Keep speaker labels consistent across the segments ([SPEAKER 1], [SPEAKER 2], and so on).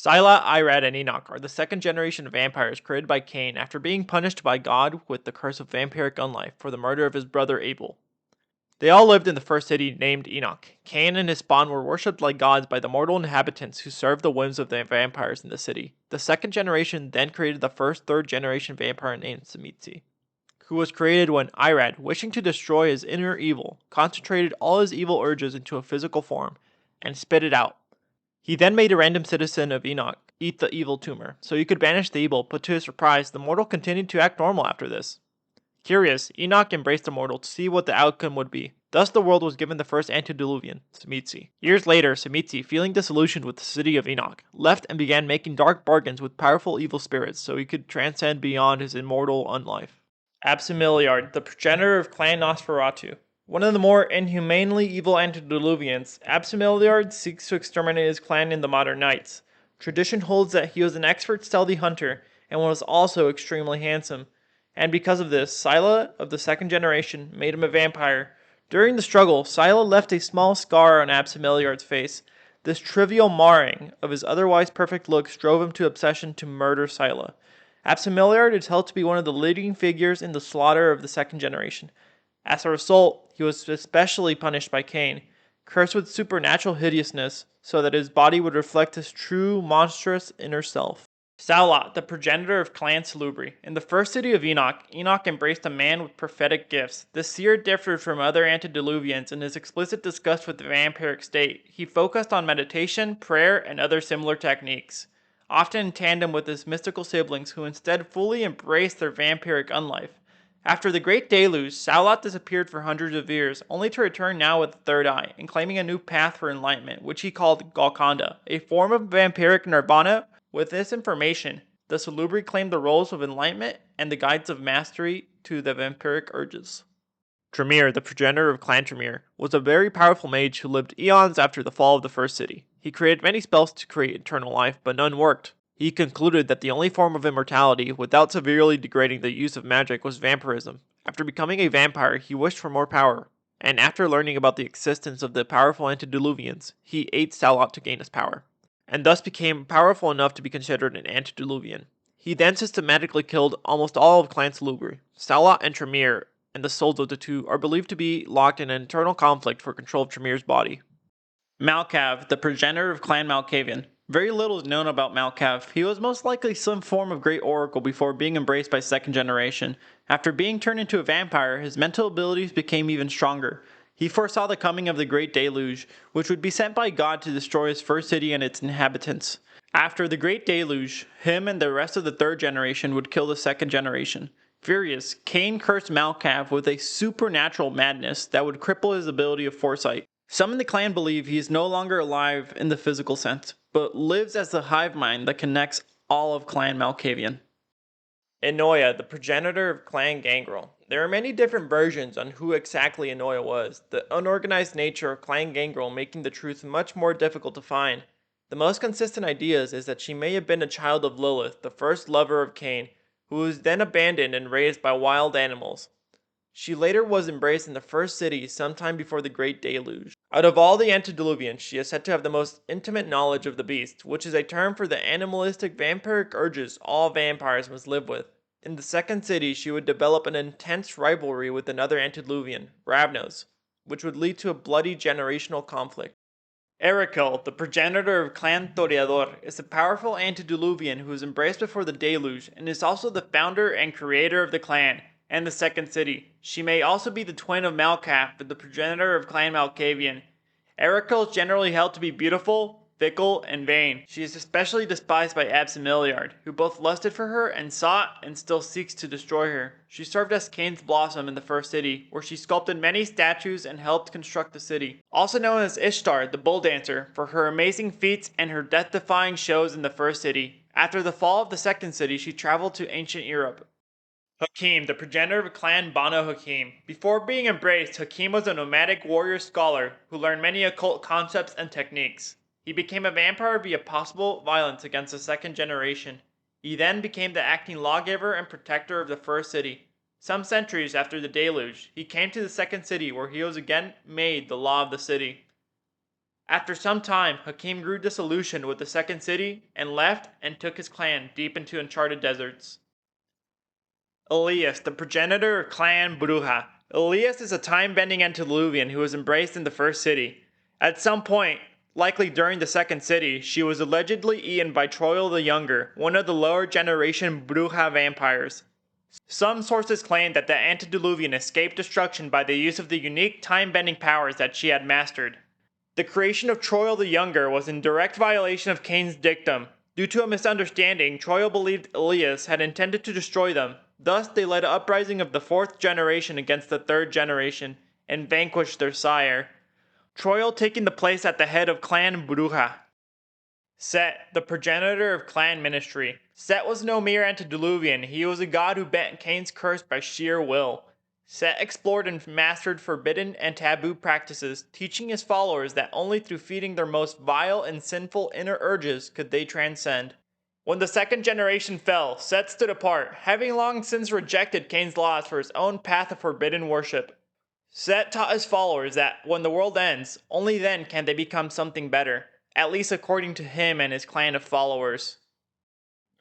[SPEAKER 1] Scylla, Irad, and Enoch are the second generation of vampires created by Cain after being punished by God with the curse of vampiric unlife for the murder of his brother Abel. They all lived in the first city named Enoch. Cain and his spawn were worshipped like gods by the mortal inhabitants who served the whims of the vampires in the city. The second generation then created the first third generation vampire named Tzimisce, who was created when Irad, wishing to destroy his inner evil, concentrated all his evil urges into a physical form and spit it out. He then made a random citizen of Enoch eat the evil tumor, so he could banish the evil, but to his surprise, the mortal continued to act normal after this. Curious, Enoch embraced the mortal to see what the outcome would be. Thus the world was given the first Antediluvian, Tzimisce. Years later, Tzimisce, feeling disillusioned with the city of Enoch, left and began making dark bargains with powerful evil spirits so he could transcend beyond his immortal unlife. Absimiliard, the progenitor of Clan Nosferatu. One of the more inhumanely evil antediluvians, Absimiliard seeks to exterminate his clan in the modern nights. Tradition holds that he was an expert stealthy hunter and was also extremely handsome, and because of this, Scylla of the second generation made him a vampire. During the struggle, Scylla left a small scar on Absimiliard's face. This trivial marring of his otherwise perfect looks drove him to obsession to murder Scylla. Absimiliard is held to be one of the leading figures in the slaughter of the second generation. As a result, he was especially punished by Cain, cursed with supernatural hideousness, so that his body would reflect his true, monstrous inner self. Saulat, the progenitor of Clan Salubri. In the first city of Enoch, Enoch embraced a man with prophetic gifts. The seer differed from other antediluvians in his explicit disgust with the vampiric state. He focused on meditation, prayer, and other similar techniques, often in tandem with his mystical siblings who instead fully embraced their vampiric unlife. After the Great Deluge, Saulat disappeared for hundreds of years, only to return now with a third eye, and claiming a new path for enlightenment, which he called Golconda, a form of vampiric nirvana. With this information, the Salubri claimed the roles of enlightenment and the guides of mastery to the vampiric urges. Tremere, the progenitor of Clan Tremere, was a very powerful mage who lived eons after the fall of the first city. He created many spells to create eternal life, but none worked. He concluded that the only form of immortality, without severely degrading the use of magic, was vampirism. After becoming a vampire, he wished for more power, and after learning about the existence of the powerful antediluvians, he ate Saulat to gain his power, and thus became powerful enough to be considered an antediluvian. He then systematically killed almost all of Clan Salubri. Saulat and Tremere, and the souls of the two, are believed to be locked in an internal conflict for control of Tremere's body. Malkav, the progenitor of Clan Malkavian. Very little is known about Malkav. He was most likely some form of great oracle before being embraced by second generation. After being turned into a vampire, his mental abilities became even stronger. He foresaw the coming of the Great Deluge, which would be sent by God to destroy his first city and its inhabitants. After the Great Deluge, him and the rest of the third generation would kill the second generation. Furious, Cain cursed Malkav with a supernatural madness that would cripple his ability of foresight. Some in the clan believe he is no longer alive in the physical sense, but lives as the hive mind that connects all of Clan Malkavian. Enoya, the progenitor of Clan Gangrel. There are many different versions on who exactly Enoya was, the unorganized nature of Clan Gangrel making the truth much more difficult to find. The most consistent ideas is that she may have been a child of Lilith, the first lover of Cain, who was then abandoned and raised by wild animals. She later was embraced in the first city sometime before the Great Deluge. Out of all the antediluvians, she is said to have the most intimate knowledge of the beast, which is a term for the animalistic vampiric urges all vampires must live with. In the second city, she would develop an intense rivalry with another antediluvian, Ravnos, which would lead to a bloody generational conflict. Erikel, the progenitor of Clan Toreador, is a powerful antediluvian who was embraced before the deluge and is also the founder and creator of the clan and the second city. She may also be the twin of Malkav, the progenitor of Clan Malkavian. Erikel is generally held to be beautiful, fickle, and vain. She is especially despised by Absimiliard, who both lusted for her and sought and still seeks to destroy her. She served as Cain's blossom in the first city, where she sculpted many statues and helped construct the city. Also known as Ishtar, the bull dancer, for her amazing feats and her death-defying shows in the first city. After the fall of the second city, she traveled to ancient Europe. Hakim, the progenitor of Clan Banu Hakim. Before being embraced, Hakim was a nomadic warrior scholar who learned many occult concepts and techniques. He became a vampire via possible violence against the second generation. He then became the acting lawgiver and protector of the first city. Some centuries after the deluge, he came to the second city where he was again made the law of the city. After some time, Hakim grew disillusioned with the second city and left and took his clan deep into uncharted deserts. Elias, the progenitor of Clan Bruja. Elias is a time-bending Antediluvian who was embraced in the first city. At some point, likely during the second city, she was allegedly eaten by Troil the Younger, one of the lower generation Bruja vampires. Some sources claim that the Antediluvian escaped destruction by the use of the unique time-bending powers that she had mastered. The creation of Troil the Younger was in direct violation of Cain's dictum. Due to a misunderstanding, Troil believed Elias had intended to destroy them. Thus, they led an uprising of the fourth generation against the third generation and vanquished their sire, Troil taking the place at the head of Clan Bruja. Set, the progenitor of clan ministry. Set was no mere antediluvian, he was a god who bent Cain's curse by sheer will. Set explored and mastered forbidden and taboo practices, teaching his followers that only through feeding their most vile and sinful inner urges could they transcend. When the second generation fell, Set stood apart, having long since rejected Cain's laws for his own path of forbidden worship. Set taught his followers that when the world ends, only then can they become something better, at least according to him and his clan of followers.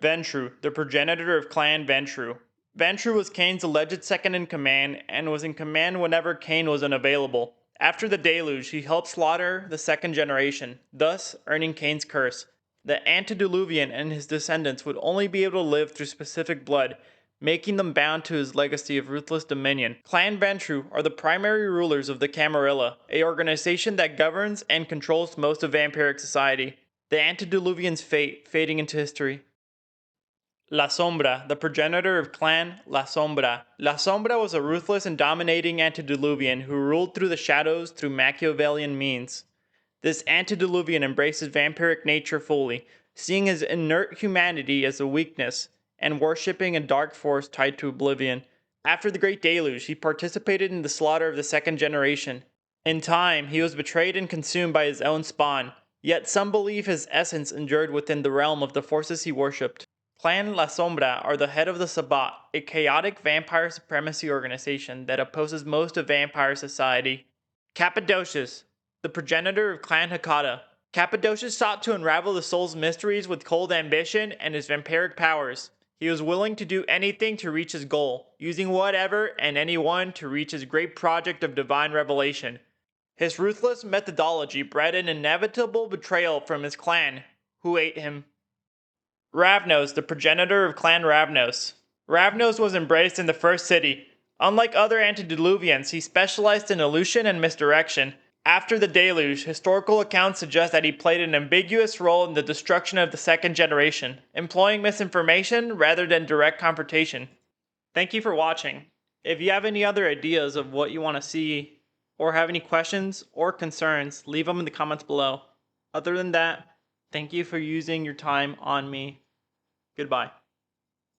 [SPEAKER 1] Ventru, the progenitor of Clan Ventru. Ventru was Cain's alleged second in command and was in command whenever Cain was unavailable. After the deluge, he helped slaughter the second generation, thus earning Cain's curse. The Antediluvian and his descendants would only be able to live through specific blood, making them bound to his legacy of ruthless dominion. Clan Ventru are the primary rulers of the Camarilla, an organization that governs and controls most of vampiric society. The Antediluvian's fate fading into history. La Sombra, the progenitor of Clan La Sombra. La Sombra was a ruthless and dominating antediluvian who ruled through the shadows through Machiavellian means. This antediluvian embraces vampiric nature fully, seeing his inert humanity as a weakness, and worshipping a dark force tied to oblivion. After the Great Deluge, he participated in the slaughter of the second generation. In time, he was betrayed and consumed by his own spawn, yet some believe his essence endured within the realm of the forces he worshipped. Clan La Sombra are the head of the Sabbat, a chaotic vampire supremacy organization that opposes most of vampire society. Cappadocius, the progenitor of Clan Hecata. Cappadocius sought to unravel the soul's mysteries with cold ambition and his vampiric powers. He was willing to do anything to reach his goal, using whatever and anyone to reach his great project of divine revelation. His ruthless methodology bred an inevitable betrayal from his clan, who ate him. Ravnos, the progenitor of Clan Ravnos. Ravnos was embraced in the first city. Unlike other antediluvians, he specialized in illusion and misdirection. After the deluge, historical accounts suggest that he played an ambiguous role in the destruction of the second generation, employing misinformation rather than direct confrontation. Thank you for watching. If you have any other ideas of what you want to see, or have any questions or concerns, leave them in the comments below. Other than that, thank you for using your time on me. Goodbye.